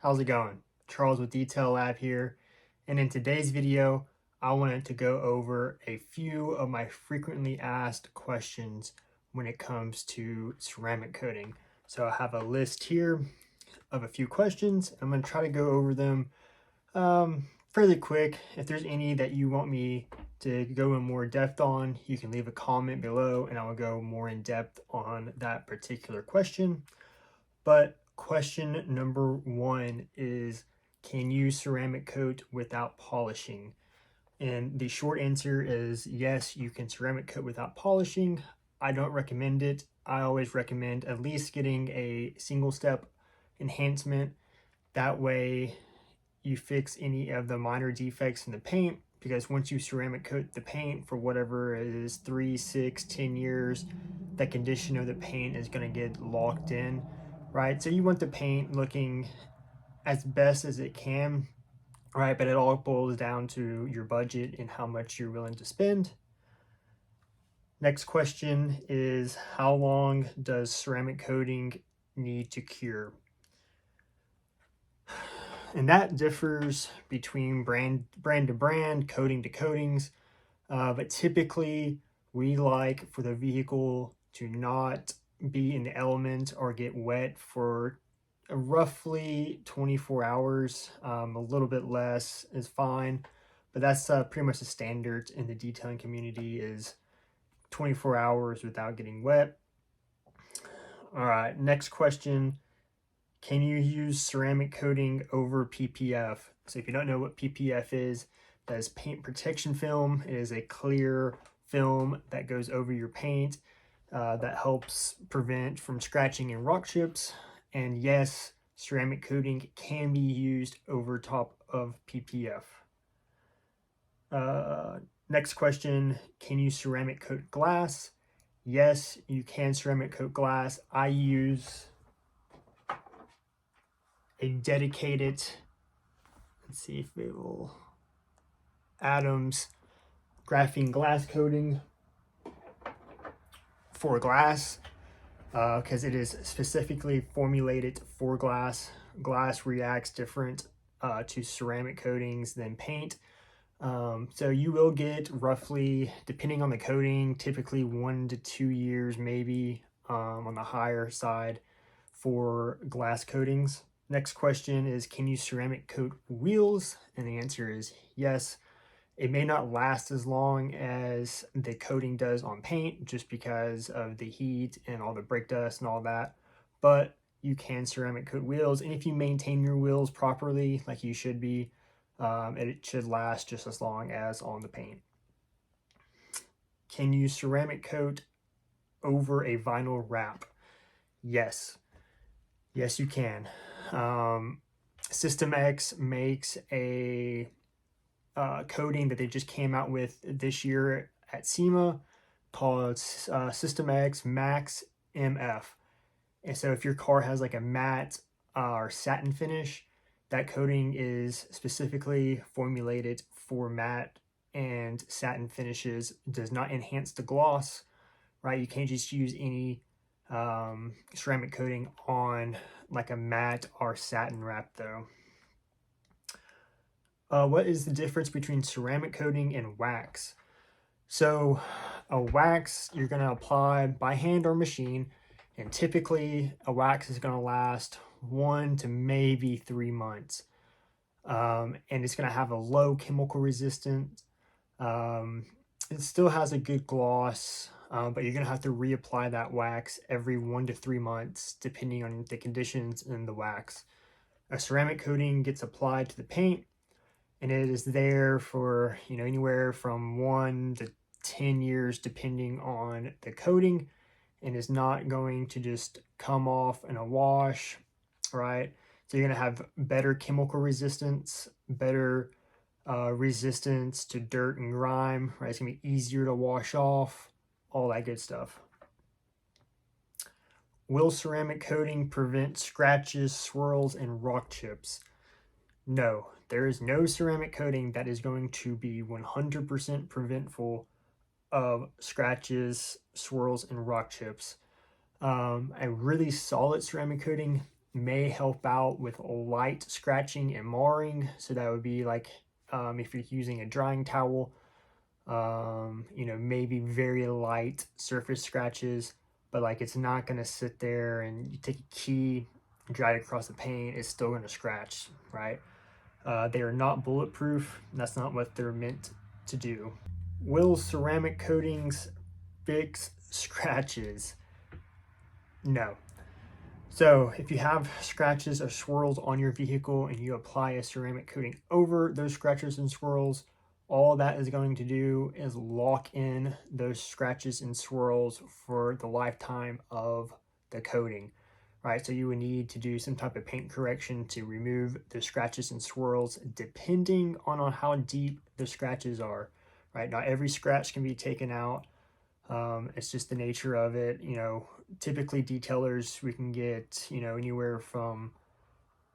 How's it going? Charles with Detail Lab here, and in today's video I wanted to go over a few of my frequently asked questions when it comes to ceramic coating. So I have a list here of a few questions. I'm going to try to go over them fairly quick. If there's any that you want me to go in more depth on, you can leave a comment below and I will go more in depth on that particular question. But question number one is, can you ceramic coat without polishing? And the short answer is yes, you can ceramic coat without polishing. I don't recommend it. I always recommend at least getting a single step enhancement. That way you fix any of the minor defects in the paint, because once you ceramic coat the paint for whatever it is, 3, 6, 10 years, the condition of the paint is going to get locked in, right? So you want the paint looking as best as it can, right? But it all boils down to your budget and how much you're willing to spend. Next question is, how long does ceramic coating need to cure? And that differs between brand to brand, coating to coatings. But typically we like for the vehicle to not be in the element or get wet for roughly 24 hours. A little bit less is fine, but that's pretty much the standard in the detailing community, is 24 hours without getting wet. All right, next question. Can you use ceramic coating over PPF? So if you don't know what PPF is, that is paint protection film. It is a clear film that goes over your paint that helps prevent from scratching and rock chips. And yes, ceramic coating can be used over top of PPF. Next question, can you ceramic coat glass? Yes, you can ceramic coat glass. I use a dedicated, let's see if it will, Adams graphene glass coating for glass, because it is specifically formulated for glass. Glass reacts different to ceramic coatings than paint. So you will get roughly, depending on the coating, typically 1 to 2 years maybe on the higher side for glass coatings. Next question is, can you ceramic coat wheels? And the answer is yes. It may not last as long as the coating does on paint just because of the heat and all the brake dust and all that, but you can ceramic coat wheels, and if you maintain your wheels properly like you should be, it should last just as long as on the paint. Can you ceramic coat over a vinyl wrap? Yes. Yes, you can. System X makes a coating that they just came out with this year at SEMA called System X Max MF. And so if your car has like a matte or satin finish, that coating is specifically formulated for matte and satin finishes. It does not enhance the gloss, right? You can't just use any ceramic coating on like a matte or satin wrap though. What is the difference between ceramic coating and wax? So a wax you're going to apply by hand or machine, and typically a wax is going to last 1 to maybe 3 months. And it's going to have a low chemical resistance. It still has a good gloss, but you're going to have to reapply that wax every 1 to 3 months depending on the conditions in the wax. A ceramic coating gets applied to the paint, and it is there for, anywhere from 1 to 10 years depending on the coating, and is not going to just come off in a wash, right? So you're going to have better chemical resistance, better resistance to dirt and grime, right? It's going to be easier to wash off, all that good stuff. Will ceramic coating prevent scratches, swirls, and rock chips? No, there is no ceramic coating that is going to be 100% preventful of scratches, swirls, and rock chips. A really solid ceramic coating may help out with light scratching and marring. So that would be like if you're using a drying towel, maybe very light surface scratches, but like it's not going to sit there and you take a key, drag it across the paint, it's still going to scratch, right? They are not bulletproof. That's not what they're meant to do. Will ceramic coatings fix scratches? No. So if you have scratches or swirls on your vehicle and you apply a ceramic coating over those scratches and swirls, all that is going to do is lock in those scratches and swirls for the lifetime of the coating, right? So you would need to do some type of paint correction to remove the scratches and swirls depending on how deep the scratches are, right? Not every scratch can be taken out. It's just the nature of it. Typically detailers, we can get, anywhere from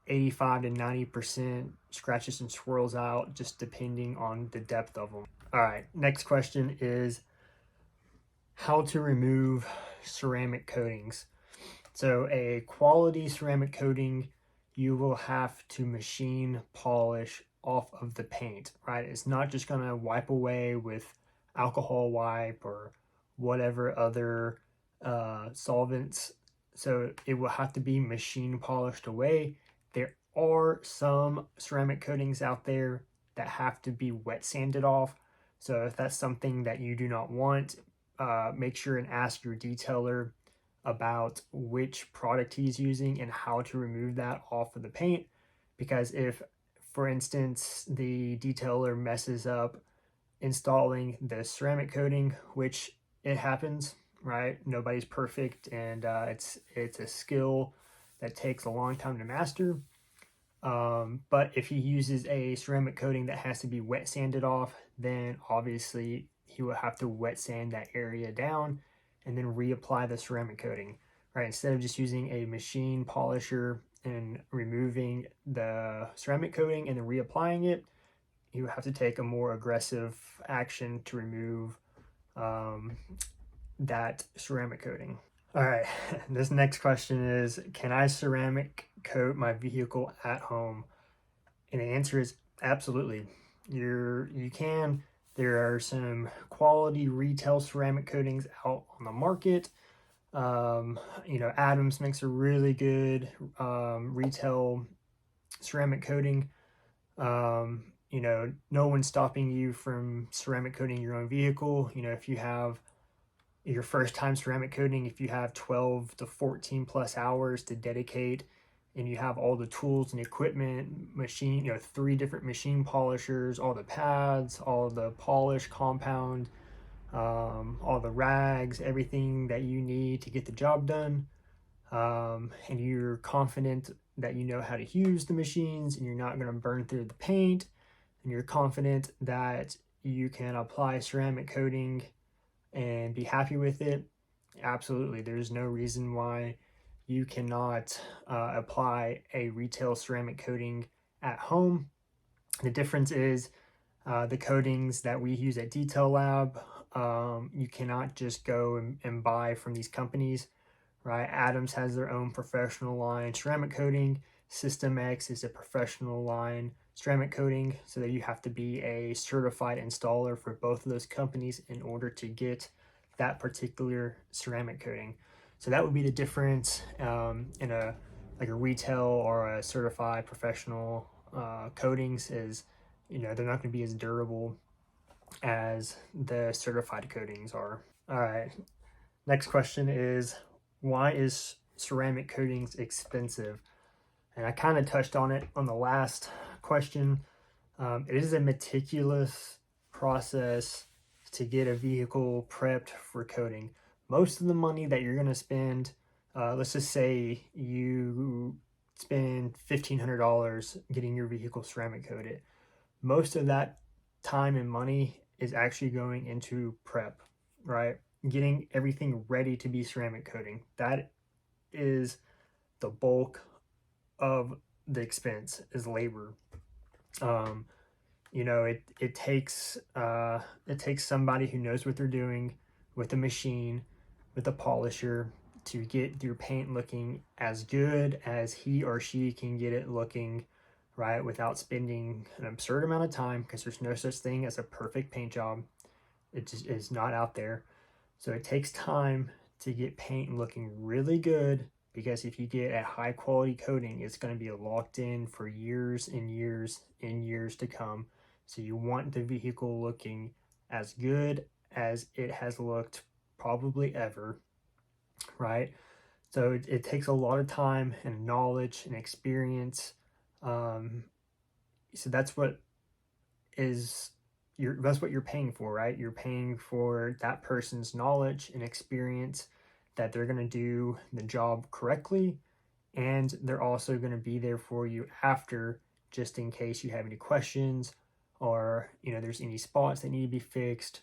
85 to 90% scratches and swirls out, just depending on the depth of them. All right, next question is how to remove ceramic coatings. So a quality ceramic coating, you will have to machine polish off of the paint, right? It's not just gonna wipe away with alcohol wipe or whatever other solvents. So it will have to be machine polished away. There are some ceramic coatings out there that have to be wet sanded off. So if that's something that you do not want, make sure and ask your detailer about which product he's using and how to remove that off of the paint. Because if, for instance, the detailer messes up installing the ceramic coating, which it happens, right? Nobody's perfect, and it's a skill that takes a long time to master. But if he uses a ceramic coating that has to be wet sanded off, then obviously he will have to wet sand that area down and then reapply the ceramic coating, right? Instead of just using a machine polisher and removing the ceramic coating and then reapplying it, you have to take a more aggressive action to remove that ceramic coating. All right, this next question is, can I ceramic coat my vehicle at home? And the answer is absolutely. You can. There are some quality retail ceramic coatings out on the market. Adams makes a really good retail ceramic coating. No one's stopping you from ceramic coating your own vehicle. If you have your first time ceramic coating, if you have 12 to 14 plus hours to dedicate and you have all the tools and equipment, machine, 3 different machine polishers, all the pads, all the polish compound, all the rags, everything that you need to get the job done, and you're confident that you know how to use the machines and you're not going to burn through the paint, and you're confident that you can apply ceramic coating and be happy with it, absolutely. There's no reason why you cannot apply a retail ceramic coating at home. The difference is the coatings that we use at Detail Lab, you cannot just go and buy from these companies, right? Adams has their own professional line ceramic coating. System X is a professional line ceramic coating, so that you have to be a certified installer for both of those companies in order to get that particular ceramic coating. So that would be the difference in a retail or a certified professional coatings is, they're not going to be as durable as the certified coatings are. All right, next question is, why is ceramic coatings expensive? And I kind of touched on it on the last question. It is a meticulous process to get a vehicle prepped for coating. Most of the money that you're going to spend, let's just say you spend $1,500 getting your vehicle ceramic coated. Most of that time and money is actually going into prep, right? Getting everything ready to be ceramic coating. That is the bulk of the expense, is labor. It takes somebody who knows what they're doing with a machine, with a polisher, to get your paint looking as good as he or she can get it looking, right, without spending an absurd amount of time, because there's no such thing as a perfect paint job. It just is not out there. So it takes time to get paint looking really good, because if you get a high quality coating, it's going to be locked in for years and years and years to come. So you want the vehicle looking as good as it has looked probably ever, right? So it takes a lot of time and knowledge and experience. So that's what is that's what you're paying for, right? You're paying for that person's knowledge and experience, that they're going to do the job correctly, and they're also going to be there for you after, just in case you have any questions, or there's any spots that need to be fixed,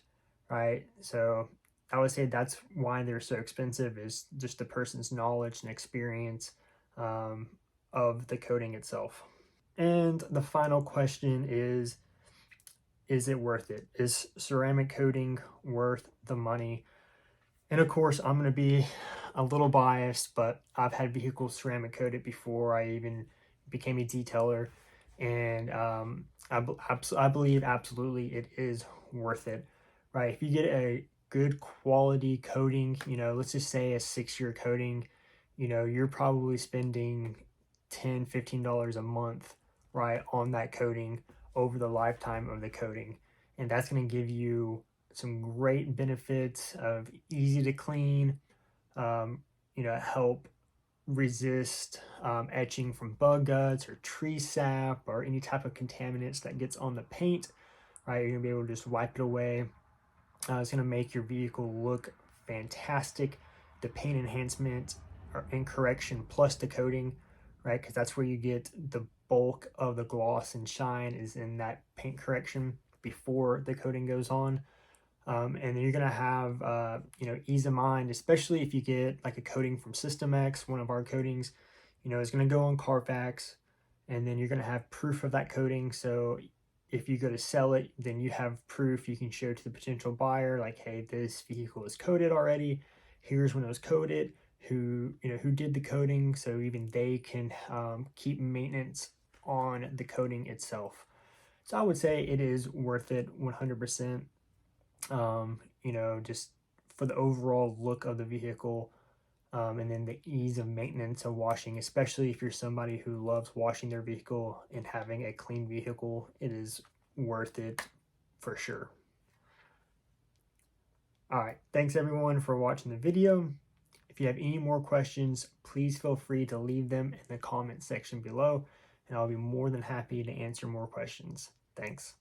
right? So I would say that's why they're so expensive, is just the person's knowledge and experience of the coating itself. And the final question is it worth it? Is ceramic coating worth the money? And of course, I'm going to be a little biased, but I've had vehicles ceramic coated before I even became a detailer, and I believe absolutely it is worth it, right? If you get a good quality coating, let's just say a 6-year coating, you're probably spending $10-15 a month, right, on that coating over the lifetime of the coating, and that's going to give you some great benefits of easy to clean, help resist etching from bug guts or tree sap or any type of contaminants that gets on the paint, right? You're gonna be able to just wipe it away. It's gonna make your vehicle look fantastic. The paint enhancement and correction plus the coating, right? Because that's where you get the bulk of the gloss and shine, is in that paint correction before the coating goes on. And then you're going to have, ease of mind, especially if you get like a coating from System X, one of our coatings, is going to go on Carfax, and then you're going to have proof of that coating. So if you go to sell it, then you have proof you can show to the potential buyer, like, hey, this vehicle is coated already. Here's when it was coated, who did the coating, so even they can keep maintenance on the coating itself. So I would say it is worth it 100%. Just for the overall look of the vehicle, and then the ease of maintenance of washing, especially if you're somebody who loves washing their vehicle and having a clean vehicle, it is worth it for sure. All right, thanks everyone for watching the video. If you have any more questions, please feel free to leave them in the comment section below, and I'll be more than happy to answer more questions. Thanks.